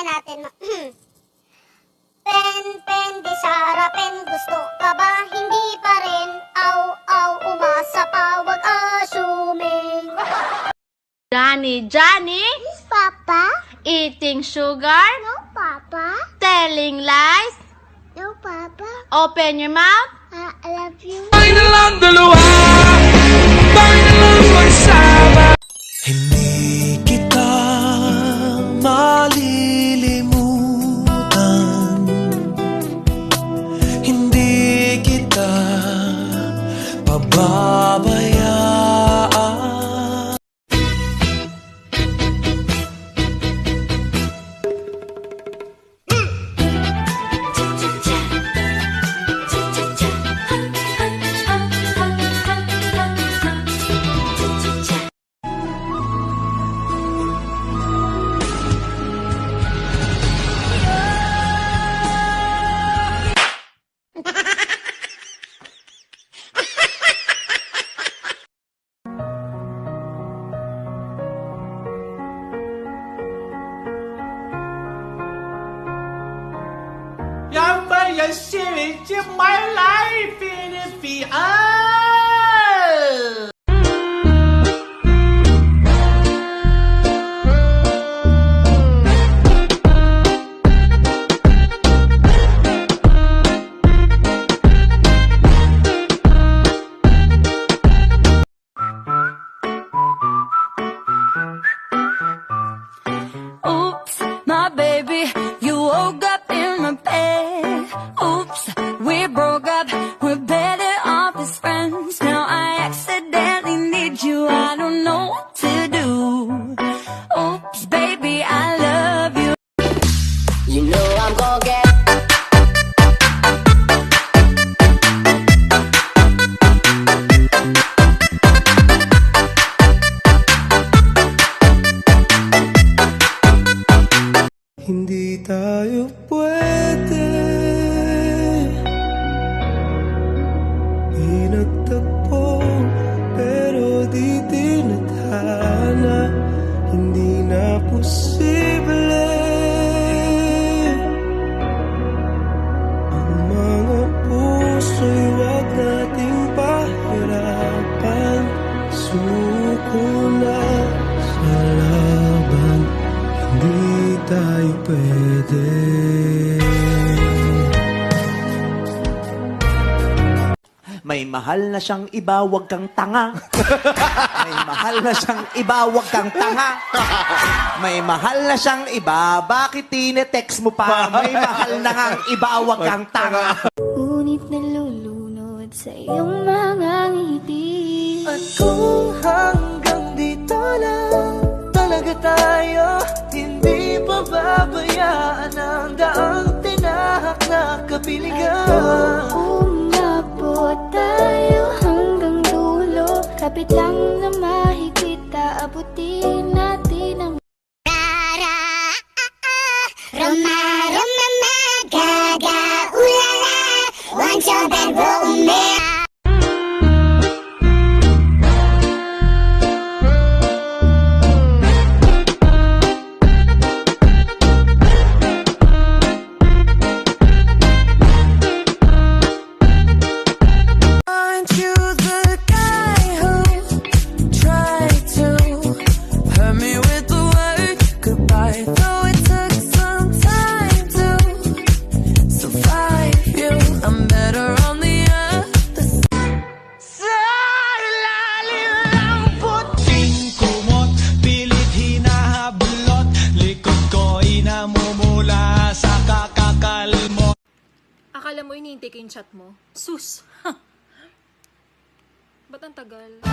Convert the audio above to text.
Kaya natin. Pen, pen, di sarapin. Gusto ka ba? Hindi pa rin. Aw, aw, umasa pa. Wag assuming. Johnny, Johnny, Yes, Papa? eating sugar, No, Papa? telling lies, No, Papa? open your mouth. I love you. Tayo na lang dalawa, tayo na lang magsama. Hindi kita malilimutan, hindi kita pababayaan.让本人心里就买来比的比爱。Oops, my baby, you woke up in my bed. Oops, we broke up, we're better off as friends. Now I accidentally need you, I don't know what to do. Oops, baby, I love you. You know I'm gonna get. Hindi tayo pwede pinagtagpo, pero di tinadhana. Hindi na posible ang mga puso'y wag nating pahirapan. Suko na sa laban, hindi tayo pwede. May mahal na siyang iba, wag kang tanga. May mahal na siyang iba, wag kang tanga. May mahal na siyang iba, bakit tinetext mo pa? May mahal na ngang iba, wag kang tanga. Ngunit nalulunod sa iyong mga ngiti. At kung hanggang dito lang talaga tayo, hindi pababayaan ang daang tinahak na kapiligan. Umabot tayo hanggang dulo. Kapit lang na mahigpit, aabutin natin ang Roma, Roma, Gaga, ulala. Want your bad romance. Aren't you the guy who tried to hurt me with the word goodbye? Though it took some time to survive you, I'm better on the other side. Sa ilalim ng puting kumot, pilit hinahablot, likod ko inamumula sa kakakalmot. Akala mo inihintay ko yung chat mo? Sus! Ba't ang tagal?